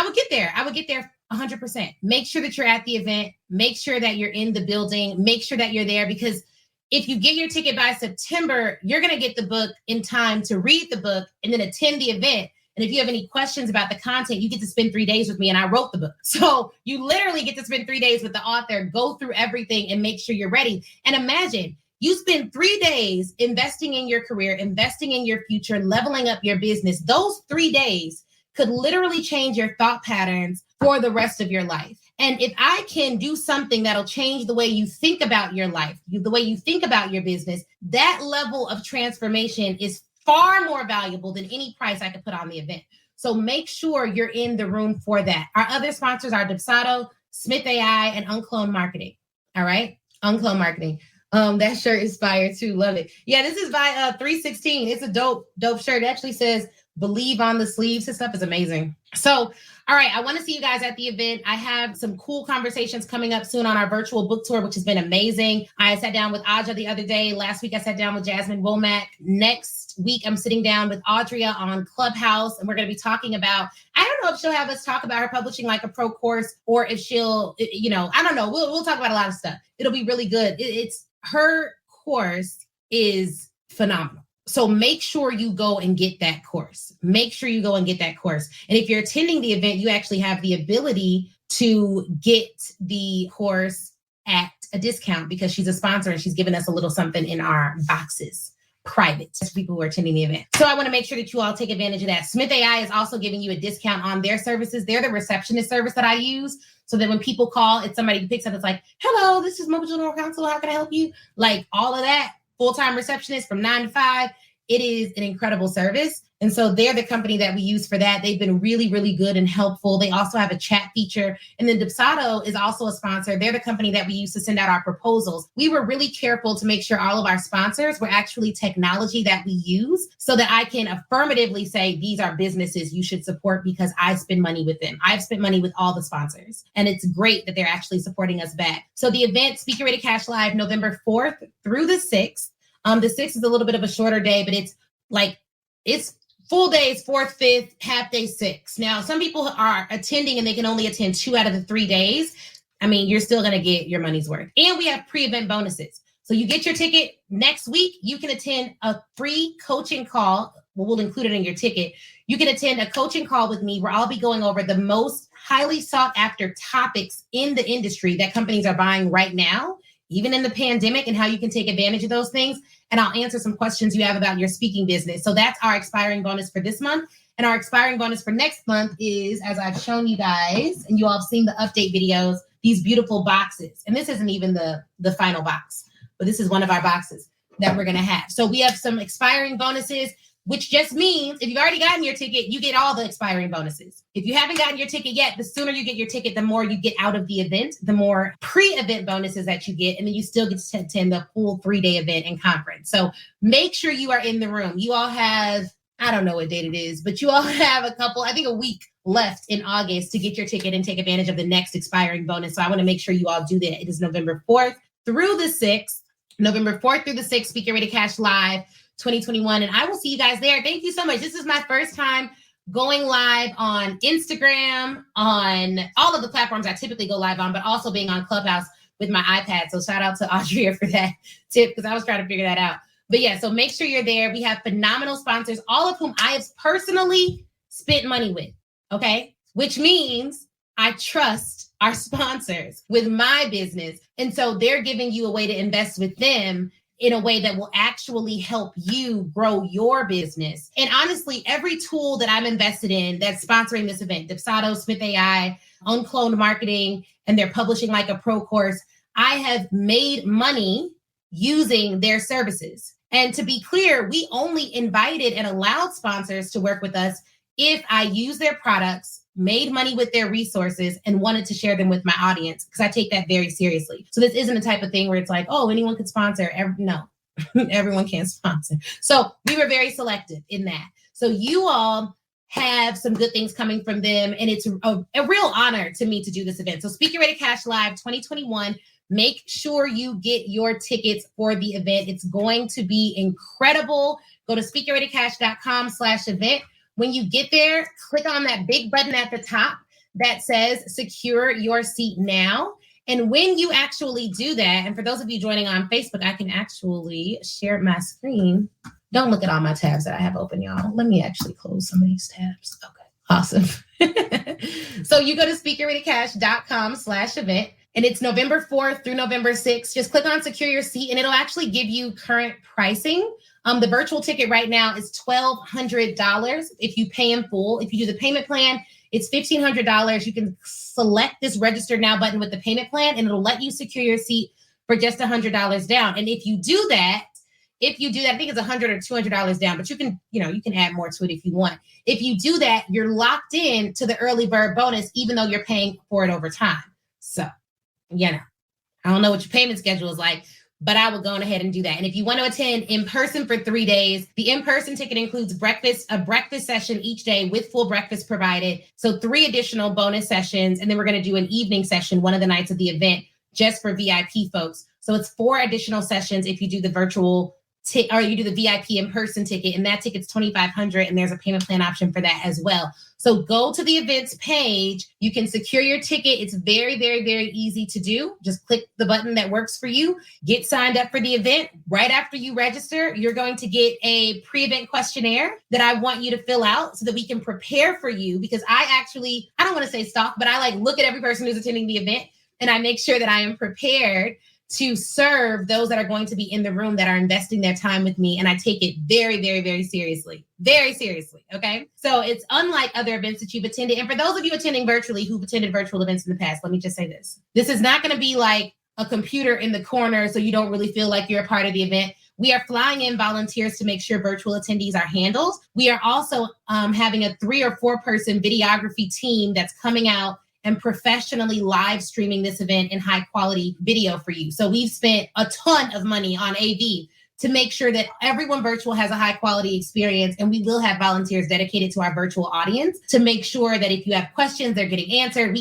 would get there. I would get there 100%. Make sure that you're at the event. Make sure that you're in the building. Make sure that you're there because if you get your ticket by September, you're going to get the book in time to read the book and then attend the event. And if you have any questions about the content, you get to spend 3 days with me and I wrote the book. So you literally get to spend 3 days with the author, go through everything and make sure you're ready. And imagine you spend 3 days investing in your career, investing in your future, leveling up your business. Those 3 days could literally change your thought patterns for the rest of your life. And if I can do something that'll change the way you think about your life, the way you think about your business, that level of transformation is far more valuable than any price I could put on the event. So make sure you're in the room for that. Our other sponsors are Dipsato, Smith AI, and Unclone Marketing. All right, Unclone Marketing. That shirt is fire too. Love it. Yeah, this is by 316. It's a dope shirt. It actually says "Believe" on the sleeves. This stuff is amazing. So, all right, I want to see you guys at the event. I have some cool conversations coming up soon on our virtual book tour, which has been amazing. I sat down with Aja the other day. Last week, I sat down with Jasmine Womack. Next week, I'm sitting down with Audria on Clubhouse, and we're going to be talking about, I don't know if she'll have us talk about her publishing like a pro course, or if she'll, I don't know. We'll talk about a lot of stuff. It'll be really good. It's her course is phenomenal. So make sure you go and get that course. Make sure you go and get that course. And if you're attending the event, you actually have the ability to get the course at a discount because she's a sponsor and she's given us a little something in our boxes, private, to people who are attending the event. So I want to make sure that you all take advantage of that. Smith AI is also giving you a discount on their services. They're the receptionist service that I use. So that when people call, it's somebody who picks up, it's like, hello, this is Mobile General Counsel. How can I help you? Like all of that. Full-time receptionist from 9 to 5. It is an incredible service. And so they're the company that we use for that. They've been really, really good and helpful. They also have a chat feature. And then Dipsato is also a sponsor. They're the company that we use to send out our proposals. We were really careful to make sure all of our sponsors were actually technology that we use so that I can affirmatively say, these are businesses you should support because I spend money with them. I've spent money with all the sponsors. And it's great that they're actually supporting us back. So the event, Speaker Ready Cash Live, November 4th through the 6th. The 6th is a little bit of a shorter day, but it's full days, 4th, 5th, half day 6th. Now, some people are attending and they can only attend 2 out of the 3 days. I mean, you're still going to get your money's worth. And we have pre-event bonuses. So you get your ticket next week, you can attend a free coaching call. We'll include it in your ticket. You can attend a coaching call with me where I'll be going over the most highly sought after topics in the industry that companies are buying right now, even in the pandemic, and how you can take advantage of those things. And I'll answer some questions you have about your speaking business. So that's our expiring bonus for this month. And our expiring bonus for next month is, as I've shown you guys, and you all have seen the update videos, these beautiful boxes. And this isn't even the final box, but this is one of our boxes that we're gonna have. So we have some expiring bonuses, which just means if you've already gotten your ticket, you get all the expiring bonuses. If you haven't gotten your ticket yet, the sooner you get your ticket, the more you get out of the event, the more pre-event bonuses that you get, and then you still get to attend the full 3-day event and conference. So make sure you are in the room. You all have, I don't know what date it is, but you all have a week left in August to get your ticket and take advantage of the next expiring bonus. So I want to make sure you all do that. It is November 4th through the 6th, November 4th through the 6th, Speaker Ready Cash Live 2021. And I will see you guys there. Thank you so much. This is my first time going live on Instagram, on all of the platforms I typically go live on, but also being on Clubhouse with my iPad. So shout out to Audria for that tip, because I was trying to figure that out. But yeah, so make sure you're there. We have phenomenal sponsors, all of whom I have personally spent money with, okay? Which means I trust our sponsors with my business. And so they're giving you a way to invest with them in a way that will actually help you grow your business. And honestly, every tool that I'm invested in that's sponsoring this event, Dipsato, Smith AI, Uncloned Marketing, and they're publishing like a pro course, I have made money using their services. And to be clear, we only invited and allowed sponsors to work with us if I use their products, made money with their resources, and wanted to share them with my audience, because I take that very seriously. So this isn't a type of thing where it's like, oh, anyone could sponsor. No, everyone can sponsor. So we were very selective in that. So you all have some good things coming from them, and it's a real honor to me to do this event. So Speaker Ready Cash Live 2021, make sure you get your tickets for the event. It's going to be incredible. Go to speakerreadycash.com/event. When you get there, click on that big button at the top that says secure your seat now. And when you actually do that, and for those of you joining on Facebook, I can actually share my screen. Don't look at all my tabs that I have open, y'all. Let me actually close some of these tabs. Okay, awesome. So you go to speakerreadycash.com/event, and it's November 4th through November 6th. Just click on secure your seat and it'll actually give you current pricing. The virtual ticket right now is $1,200 if you pay in full. If you do the payment plan, it's $1,500. You can select this register now button with the payment plan, and it'll let you secure your seat for just $100 down. And if you do that, If you do that, I think it's $100 or $200 down, but you can add more to it if you want. If you do that, you're locked in to the early bird bonus, even though you're paying for it over time. So, I don't know what your payment schedule is like, but I will go ahead and do that. And if you want to attend in person for 3 days, the in-person ticket includes a breakfast session each day with full breakfast provided. So 3 additional bonus sessions. And then we're going to do an evening session one of the nights of the event just for VIP folks. So it's 4 additional sessions if you do the virtual or you do the VIP in-person ticket, and that ticket's $2,500, and there's a payment plan option for that as well. So go to the events page. You can secure your ticket. It's very, very, very easy to do. Just click the button that works for you. Get signed up for the event. Right after you register, you're going to get a pre-event questionnaire that I want you to fill out so that we can prepare for you, because I don't want to say stalk, but I look at every person who's attending the event, and I make sure that I am prepared to serve those that are going to be in the room that are investing their time with me. And I take it very, very, very seriously. Very seriously. Okay. So it's unlike other events that you've attended. And for those of you attending virtually who've attended virtual events in the past, let me just say this. This is not going to be like a computer in the corner so you don't really feel like you're a part of the event. We are flying in volunteers to make sure virtual attendees are handled. We are also having a 3 or 4 person videography team that's coming out and professionally live streaming this event in high quality video for you. So we've spent a ton of money on AV to make sure that everyone virtual has a high quality experience. And we will have volunteers dedicated to our virtual audience to make sure that if you have questions, they're getting answered.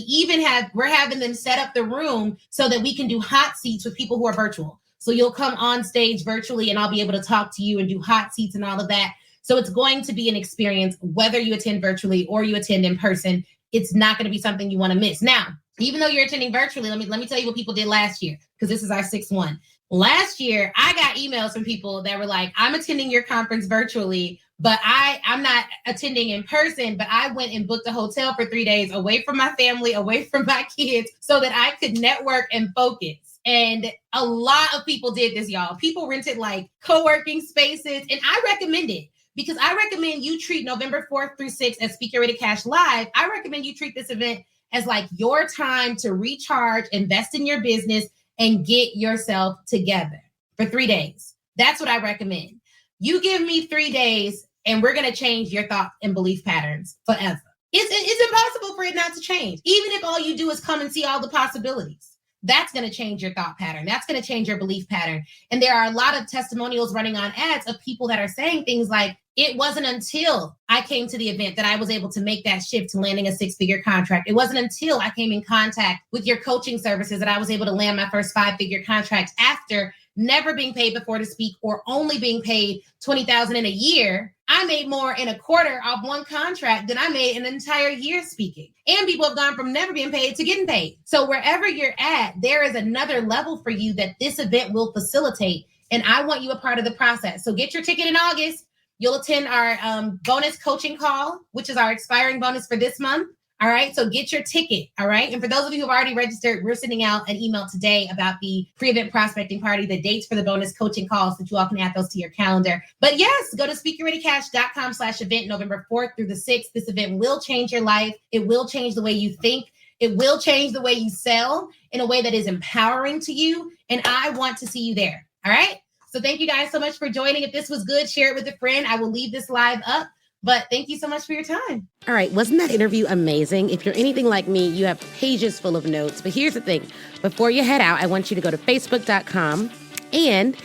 We're having them set up the room so that we can do hot seats with people who are virtual. So you'll come on stage virtually and I'll be able to talk to you and do hot seats and all of that. So it's going to be an experience, whether you attend virtually or you attend in person. It's not going to be something you want to miss. Now, even though you're attending virtually, let me tell you what people did last year, because this is our 6th one. Last year, I got emails from people that were like, I'm attending your conference virtually, but I'm not attending in person, but I went and booked a hotel for 3 days away from my family, away from my kids, so that I could network and focus. And a lot of people did this, y'all. People rented co-working spaces, and I recommend it. Because I recommend you treat November 4th through 6th as Speak Your Way to Cash Live. I recommend you treat this event as your time to recharge, invest in your business, and get yourself together for 3 days. That's what I recommend. You give me 3 days and we're going to change your thought and belief patterns forever. It's impossible for it not to change. Even if all you do is come and see all the possibilities. That's going to change your thought pattern. That's going to change your belief pattern. And there are a lot of testimonials running on ads of people that are saying things like, it wasn't until I came to the event that I was able to make that shift to landing a 6-figure contract. It wasn't until I came in contact with your coaching services that I was able to land my first 5-figure contract after never being paid before to speak or only being paid $20,000 in a year. I made more in a quarter of one contract than I made in an entire year speaking. And people have gone from never being paid to getting paid. So wherever you're at, there is another level for you that this event will facilitate. And I want you a part of the process. So get your ticket in August. You'll attend our bonus coaching call, which is our expiring bonus for this month. All right. So get your ticket. All right. And for those of you who have already registered, we're sending out an email today about the pre-event prospecting party, the dates for the bonus coaching calls, so that you all can add those to your calendar. But yes, go to speakyourreadycash.com/event November 4th through the 6th. This event will change your life. It will change the way you think. It will change the way you sell in a way that is empowering to you. And I want to see you there. All right. So thank you guys so much for joining. If this was good, share it with a friend. I will leave this live up. But thank you so much for your time. All right. Wasn't that interview amazing? If you're anything like me, you have pages full of notes. But here's the thing. Before you head out, I want you to go to facebook.com and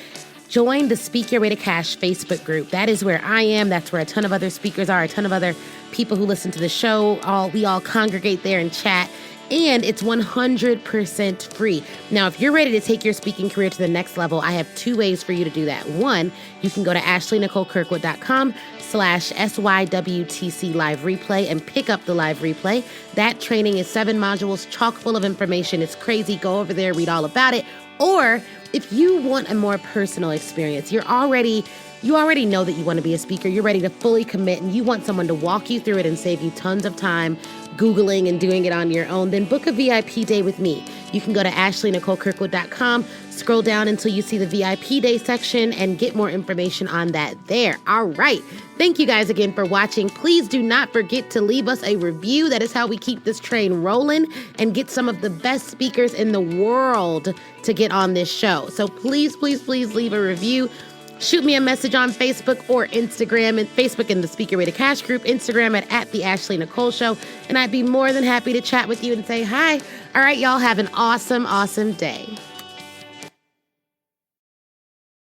join the Speak Your Way to Cash Facebook group. That is where I am. That's where a ton of other speakers are, a ton of other people who listen to the show. We all congregate there and chat. And it's 100% free. Now, if you're ready to take your speaking career to the next level, I have 2 ways for you to do that. One, you can go to ashleynicolekirkwood.com/SYWTC live replay and pick up the live replay. That training is 7 modules, chock full of information. It's crazy. Go over there, read all about it. Or if you want a more personal experience, you already know that you want to be a speaker. You're ready to fully commit and you want someone to walk you through it and save you tons of time Googling and doing it on your own, then book a VIP day with me. You can go to ashleynicolekirkwood.com, scroll down until you see the VIP day section and get more information on that there. All right. Thank you guys again for watching. Please do not forget to leave us a review. That is how we keep this train rolling and get some of the best speakers in the world to get on this show. So please, please, please leave a review. shoot me a message on Facebook or Instagram, and Facebook in the Speak Your Way to Cash group, Instagram at the Ashley Nicole Show, and I'd be more than happy to chat with you and say hi. All right, y'all have an awesome, awesome day.